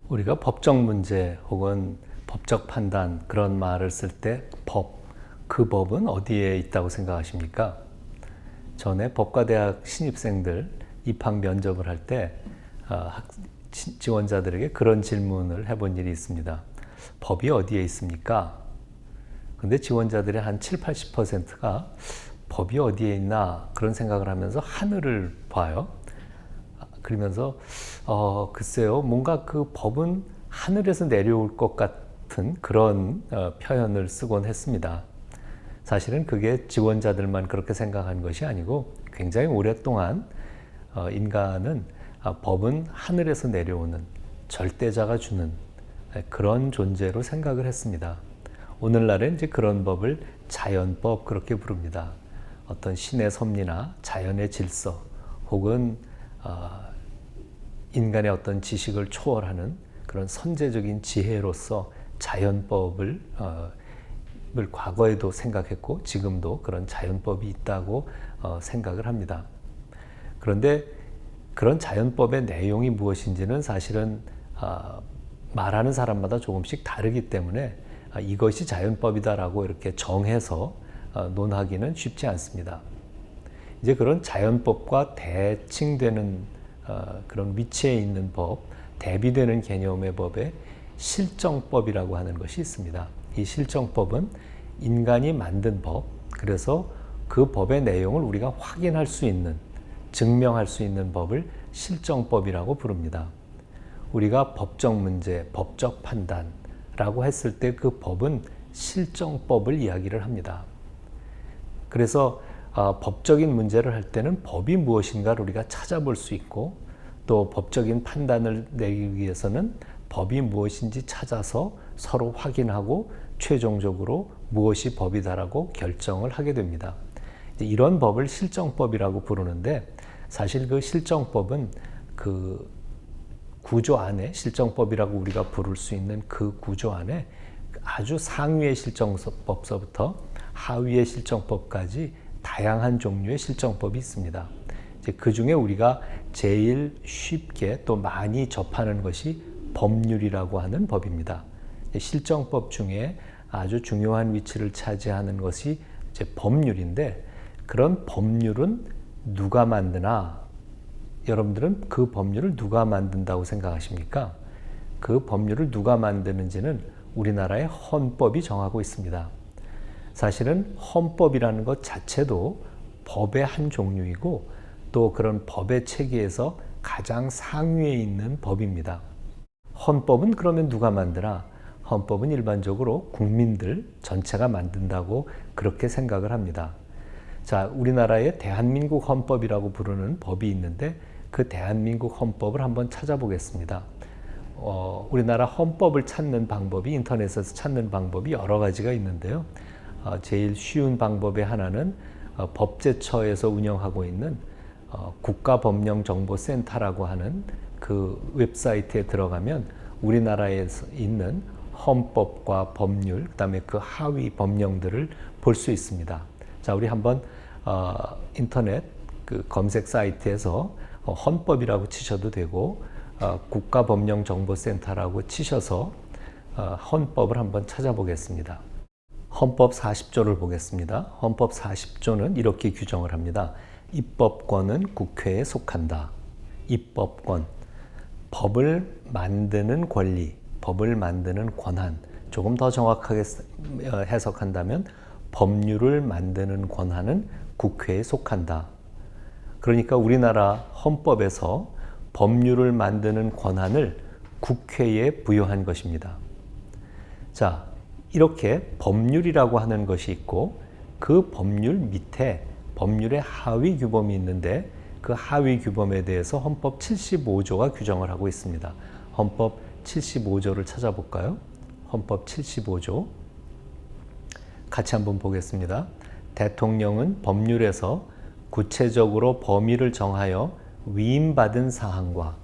우리가 법적 문제 혹은 법적 판단 그런 말을 쓸 때 그 법은 어디에 있다고 생각하십니까? 전에 법과대학 신입생들 입학 면접을 할 때 지원자들에게 그런 질문을 해본 일이 있습니다. 법이 어디에 있습니까? 근데 지원자들의 한 7, 80%가 법이 어디에 있나 그런 생각을 하면서 하늘을 봐요. 그러면서 글쎄요, 뭔가 그 법은 하늘에서 내려올 것 같은 그런 표현을 쓰곤 했습니다. 사실은 그게 지원자들만 그렇게 생각한 것이 아니고 굉장히 오랫동안 인간은 법은 하늘에서 내려오는 절대자가 주는 그런 존재로 생각을 했습니다. 오늘날은 이제 그런 법을 자연법 그렇게 부릅니다. 어떤 신의 섭리나 자연의 질서 혹은 인간의 어떤 지식을 초월하는 그런 선제적인 지혜로서 자연법을 과거에도 생각했고 지금도 그런 자연법이 있다고 생각을 합니다. 그런데 그런 자연법의 내용이 무엇인지는 사실은 말하는 사람마다 조금씩 다르기 때문에 이것이 자연법이다라고 이렇게 정해서 논하기는 쉽지 않습니다. 이제 그런 자연법과 대칭되는 그런 위치에 있는 법, 대비되는 개념의 법에 실정법이라고 하는 것이 있습니다. 이 실정법은 인간이 만든 법, 그래서 그 법의 내용을 우리가 확인할 수 있는, 증명할 수 있는 법을 실정법이라고 부릅니다. 우리가 법적 문제, 법적 판단라고 했을 때 그 법은 실정법을 이야기를 합니다. 그래서 법적인 문제를 할 때는 법이 무엇인가를 우리가 찾아볼 수 있고 또 법적인 판단을 내기 위해서는 법이 무엇인지 찾아서 서로 확인하고 최종적으로 무엇이 법이다라고 결정을 하게 됩니다. 이런 법을 실정법이라고 부르는데 사실 그 실정법은 그 구조 안에 실정법이라고 우리가 부를 수 있는 그 구조 안에 아주 상위의 실정법서부터 하위의 실정법까지 다양한 종류의 실정법이 있습니다. 그 중에 우리가 제일 쉽게 또 많이 접하는 것이 법률이라고 하는 법입니다. 실정법 중에 아주 중요한 위치를 차지하는 것이 이제 법률인데 그런 법률은 누가 만드나? 여러분들은 그 법률을 누가 만든다고 생각하십니까? 그 법률을 누가 만드는지는 우리나라의 헌법이 정하고 있습니다. 사실은 헌법이라는 것 자체도 법의 한 종류이고 또 그런 법의 체계에서 가장 상위에 있는 법입니다. 헌법은 그러면 누가 만드나? 헌법은 일반적으로 국민들 전체가 만든다고 그렇게 생각을 합니다. 자, 우리나라의 대한민국 헌법이라고 부르는 법이 있는데 그 대한민국 헌법을 한번 찾아보겠습니다. 우리나라 헌법을 찾는 방법이 인터넷에서 찾는 방법이 여러 가지가 있는데요. 제일 쉬운 방법의 하나는 법제처에서 운영하고 있는 국가법령정보센터라고 하는 그 웹사이트에 들어가면 우리나라에 있는 헌법과 법률, 그다음에 그 하위 법령들을 볼 수 있습니다. 자, 우리 한번 인터넷 그 검색 사이트에서 헌법이라고 치셔도 되고 국가법령정보센터라고 치셔서 헌법을 한번 찾아보겠습니다. 헌법 40조를 보겠습니다. 헌법 40조는 이렇게 규정을 합니다. 입법권은 국회에 속한다. 입법권, 법을 만드는 권리, 법을 만드는 권한, 조금 더 정확하게 해석한다면 법률을 만드는 권한은 국회에 속한다. 그러니까 우리나라 헌법에서 법률을 만드는 권한을 국회에 부여한 것입니다. 자, 이렇게 법률이라고 하는 것이 있고 그 법률 밑에 법률의 하위 규범이 있는데 그 하위 규범에 대해서 헌법 75조가 규정을 하고 있습니다. 헌법 75조를 찾아볼까요? 헌법 75조 같이 한번 보겠습니다. 대통령은 법률에서 구체적으로 범위를 정하여 위임받은 사항과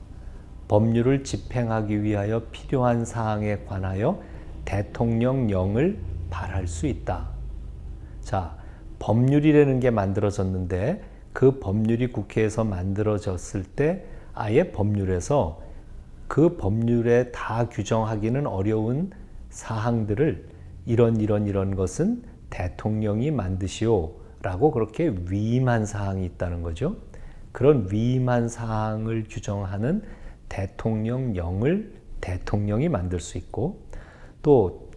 법률을 집행하기 위하여 필요한 사항에 관하여 대통령령을 발할 수 있다. 자, 법률이라는 게 만들어졌는데 그 법률이 국회에서 만들어졌을 때 아예 법률에서 그 법률에 다 규정하기는 어려운 사항들을 이런 것은 대통령이 만드시오 라고 그렇게 위임한 사항이 있다는 거죠. 그런 위임한 사항을 규정하는 대통령령을 대통령이 만들 수 있고, 또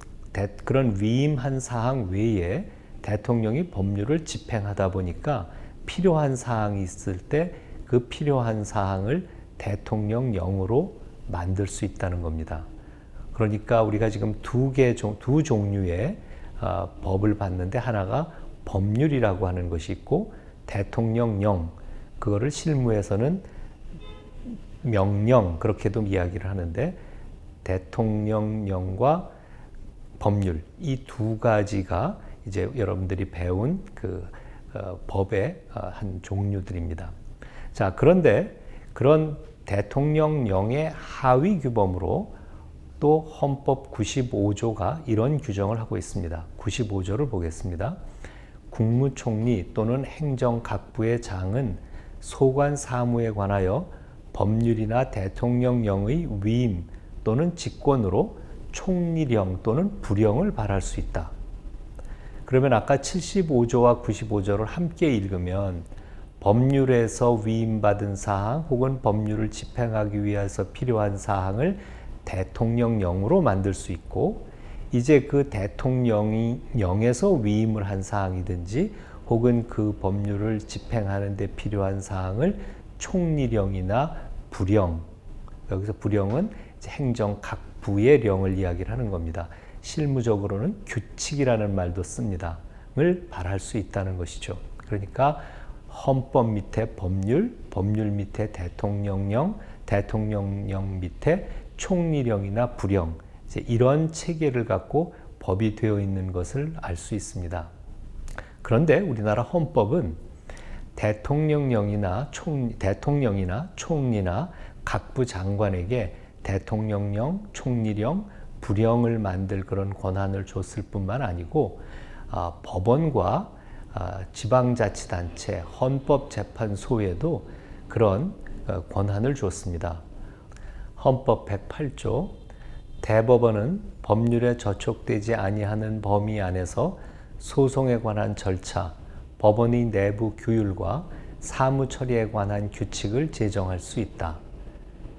그런 위임한 사항 외에 대통령이 법률을 집행하다 보니까 필요한 사항이 있을 때 그 필요한 사항을 대통령령으로 만들 수 있다는 겁니다. 그러니까 우리가 지금 두 종류의 법을 봤는데, 하나가 법률이라고 하는 것이 있고, 대통령령, 그거를 실무에서는 명령, 그렇게도 이야기를 하는데, 대통령령과 법률, 이 두 가지가 이제 여러분들이 배운 그 법의 한 종류들입니다. 자, 그런데 그런 대통령령의 하위 규범으로 또 헌법 95조가 이런 규정을 하고 있습니다. 95조를 보겠습니다. 국무총리 또는 행정각부의 장은 소관 사무에 관하여 법률이나 대통령령의 위임 또는 직권으로 총리령 또는 부령을 발할 수 있다. 그러면 아까 75조와 95조를 함께 읽으면 법률에서 위임받은 사항 혹은 법률을 집행하기 위해서 필요한 사항을 대통령령으로 만들 수 있고, 이제 그 대통령령에서 위임을 한 사항이든지 혹은 그 법률을 집행하는 데 필요한 사항을 총리령이나 부령, 여기서 부령은 이제 행정각부의 령을 이야기를 하는 겁니다. 실무적으로는 규칙이라는 말도 씁니다. 을 발할 수 있다는 것이죠. 그러니까 헌법 밑에 법률, 법률 밑에 대통령령, 대통령령 밑에 총리령이나 부령, 이제 이런 체계를 갖고 법이 되어 있는 것을 알 수 있습니다. 그런데 우리나라 헌법은 대통령령이나 총리나 각부 장관에게 대통령령, 총리령, 부령을 만들 그런 권한을 줬을 뿐만 아니고, 법원과 지방자치단체, 헌법재판소에도 그런 권한을 줬습니다. 헌법 108조, 대법원은 법률에 저촉되지 아니하는 범위 안에서 소송에 관한 절차, 법원의 내부 규율과 사무처리에 관한 규칙을 제정할 수 있다.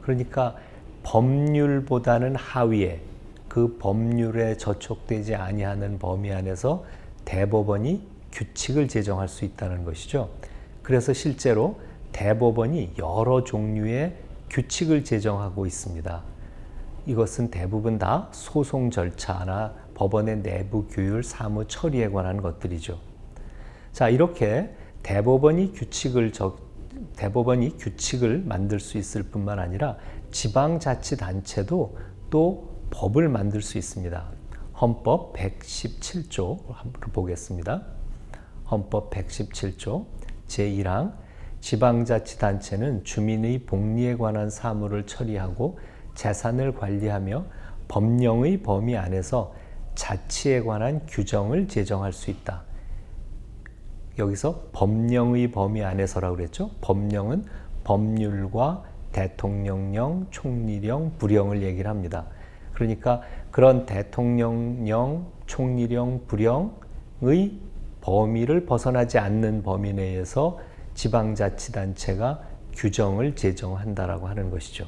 그러니까 법률보다는 하위에 그 법률에 저촉되지 아니하는 범위 안에서 대법원이 규칙을 제정할 수 있다는 것이죠. 그래서 실제로 대법원이 여러 종류의 규칙을 제정하고 있습니다. 이것은 대부분 다 소송 절차나 법원의 내부 규율, 사무 처리에 관한 것들이죠. 자, 이렇게 대법원이 규칙을 만들 수 있을 뿐만 아니라 지방자치단체도 또 법을 만들 수 있습니다. 헌법 117조 한번 보겠습니다. 헌법 117조 제1항, 지방자치단체는 주민의 복리에 관한 사무를 처리하고 재산을 관리하며 법령의 범위 안에서 자치에 관한 규정을 제정할 수 있다. 여기서 법령의 범위 안에서라고 그랬죠. 법령은 법률과 대통령령, 총리령, 부령을 얘기를 합니다. 그러니까 그런 대통령령, 총리령, 부령의 범위를 벗어나지 않는 범위 내에서 지방자치단체가 규정을 제정한다라고 하는 것이죠.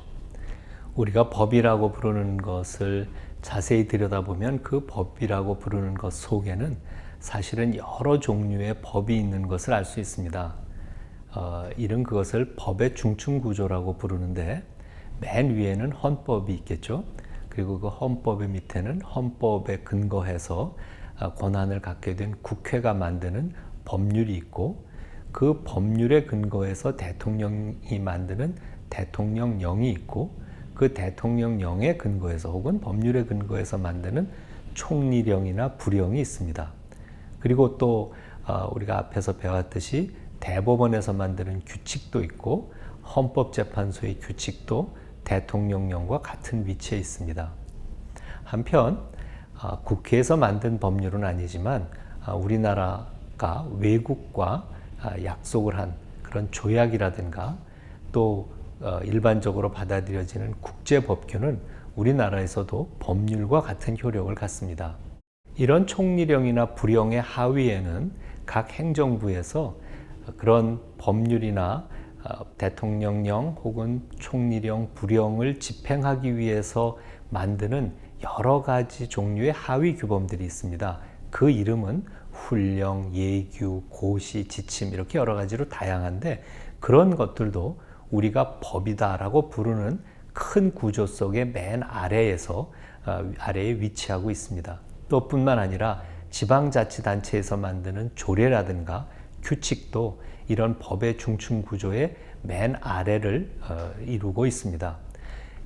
우리가 법이라고 부르는 것을 자세히 들여다보면 그 법이라고 부르는 것 속에는 사실은 여러 종류의 법이 있는 것을 알 수 있습니다. 이런 그것을 법의 중층구조라고 부르는데, 맨 위에는 헌법이 있겠죠. 그리고 그 헌법의 밑에는 헌법에 근거해서 권한을 갖게 된 국회가 만드는 법률이 있고, 그 법률에 근거해서 대통령이 만드는 대통령령이 있고, 그 대통령령에 근거해서 혹은 법률에 근거해서 만드는 총리령이나 부령이 있습니다. 그리고 또 우리가 앞에서 배웠듯이 대법원에서 만드는 규칙도 있고, 헌법재판소의 규칙도 대통령령과 같은 위치에 있습니다. 한편 국회에서 만든 법률은 아니지만 우리나라가 외국과 약속을 한 그런 조약이라든가 또 일반적으로 받아들여지는 국제법규는 우리나라에서도 법률과 같은 효력을 갖습니다. 이런 총리령이나 부령의 하위에는 각 행정부에서 그런 법률이나 대통령령 혹은 총리령, 부령을 집행하기 위해서 만드는 여러 가지 종류의 하위 규범들이 있습니다. 그 이름은 훈령, 예규, 고시, 지침 이렇게 여러 가지로 다양한데 그런 것들도 우리가 법이다라고 부르는 큰 구조 속의 맨 아래에 위치하고 있습니다. 또 뿐만 아니라 지방자치단체에서 만드는 조례라든가 규칙도 이런 법의 중층 구조의 맨 아래를 이루고 있습니다.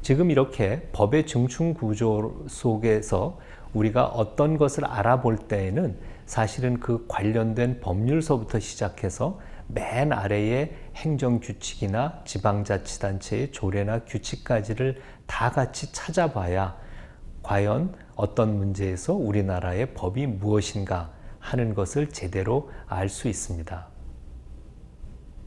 지금 이렇게 법의 중층 구조 속에서 우리가 어떤 것을 알아볼 때에는 사실은 그 관련된 법률서부터 시작해서 맨 아래의 행정규칙이나 지방자치단체의 조례나 규칙까지를 다 같이 찾아봐야 과연 어떤 문제에서 우리나라의 법이 무엇인가 하는 것을 제대로 알 수 있습니다.